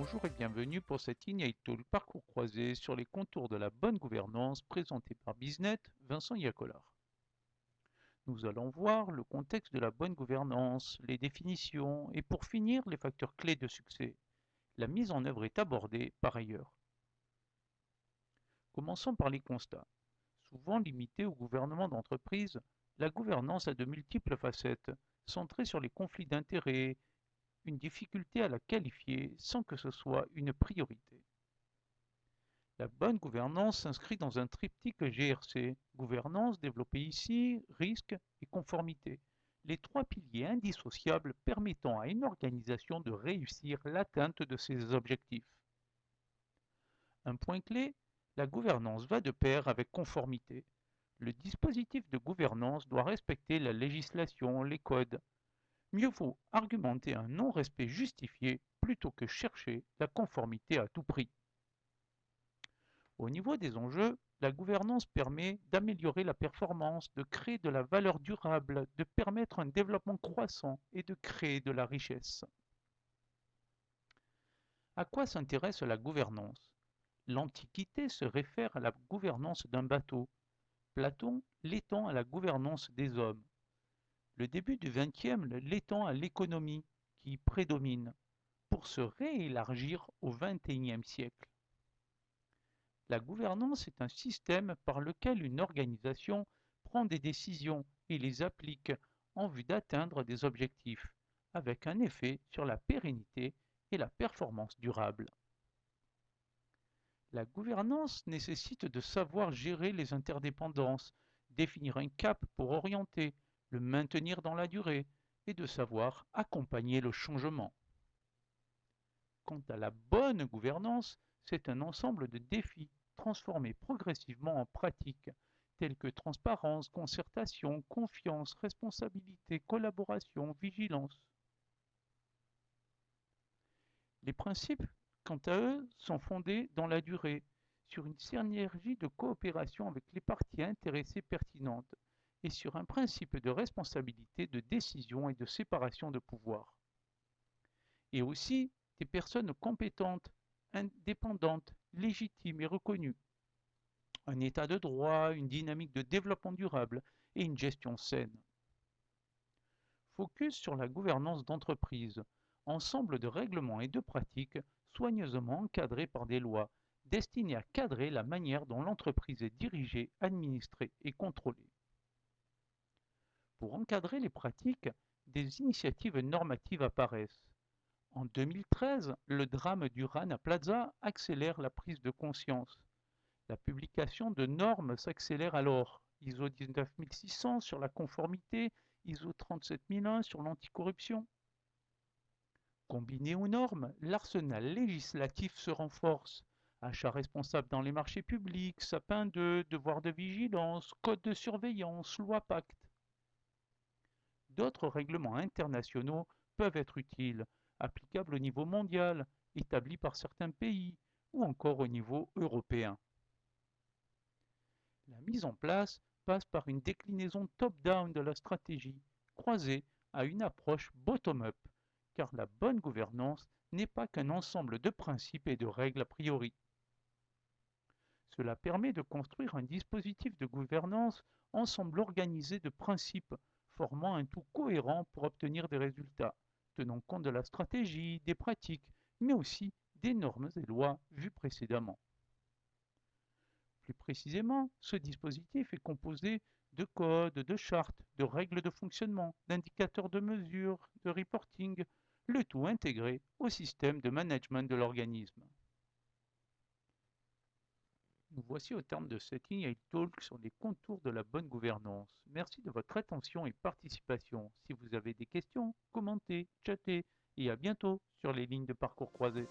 Bonjour et bienvenue pour cette Ignite Talk parcours croisé sur les contours de la bonne gouvernance présenté par Biznet, Vincent Yacolar. Nous allons voir le contexte de la bonne gouvernance, les définitions et pour finir les facteurs clés de succès. La mise en œuvre est abordée par ailleurs. Commençons par les constats. Souvent limitée au gouvernement d'entreprise, la gouvernance a de multiples facettes, centrées sur les conflits d'intérêts, une difficulté à la qualifier sans que ce soit une priorité. La bonne gouvernance s'inscrit dans un triptyque GRC, gouvernance développée ici, risque et conformité, les trois piliers indissociables permettant à une organisation de réussir l'atteinte de ses objectifs. Un point clé, la gouvernance va de pair avec conformité. Le dispositif de gouvernance doit respecter la législation, les codes. Mieux vaut argumenter un non-respect justifié plutôt que chercher la conformité à tout prix. Au niveau des enjeux, la gouvernance permet d'améliorer la performance, de créer de la valeur durable, de permettre un développement croissant et de créer de la richesse. À quoi s'intéresse la gouvernance? L'Antiquité se réfère à la gouvernance d'un bateau. Platon l'étend à la gouvernance des hommes. Le début du XXe l'étend à l'économie qui prédomine, pour se réélargir au XXIe siècle. La gouvernance est un système par lequel une organisation prend des décisions et les applique en vue d'atteindre des objectifs, avec un effet sur la pérennité et la performance durable. La gouvernance nécessite de savoir gérer les interdépendances, définir un cap pour orienter, le maintenir dans la durée et de savoir accompagner le changement. Quant à la bonne gouvernance, c'est un ensemble de défis transformés progressivement en pratiques, tels que transparence, concertation, confiance, responsabilité, collaboration, vigilance. Les principes, quant à eux, sont fondés dans la durée, sur une synergie de coopération avec les parties intéressées pertinentes et sur un principe de responsabilité, de décision et de séparation de pouvoir. Et aussi des personnes compétentes, indépendantes, légitimes et reconnues, un état de droit, une dynamique de développement durable et une gestion saine. Focus sur la gouvernance d'entreprise, ensemble de règlements et de pratiques soigneusement encadrés par des lois, destinées à cadrer la manière dont l'entreprise est dirigée, administrée et contrôlée. Pour encadrer les pratiques, des initiatives normatives apparaissent. En 2013, le drame du Rana Plaza accélère la prise de conscience. La publication de normes s'accélère alors. ISO 19600 sur la conformité, ISO 37001 sur l'anticorruption. Combiné aux normes, l'arsenal législatif se renforce. Achats responsables dans les marchés publics, sapin 2, devoir de vigilance, code de surveillance, loi Pacte. D'autres règlements internationaux peuvent être utiles, applicables au niveau mondial, établis par certains pays, ou encore au niveau européen. La mise en place passe par une déclinaison top-down de la stratégie, croisée à une approche bottom-up, car la bonne gouvernance n'est pas qu'un ensemble de principes et de règles a priori. Cela permet de construire un dispositif de gouvernance ensemble organisé de principes formant un tout cohérent pour obtenir des résultats, tenant compte de la stratégie, des pratiques, mais aussi des normes et lois vues précédemment. Plus précisément, ce dispositif est composé de codes, de chartes, de règles de fonctionnement, d'indicateurs de mesure, de reporting, le tout intégré au système de management de l'organisme. Nous voici au terme de cette Ignite Talk sur les contours de la bonne gouvernance. Merci de votre attention et participation. Si vous avez des questions, commentez, chattez et à bientôt sur les lignes de parcours croisés.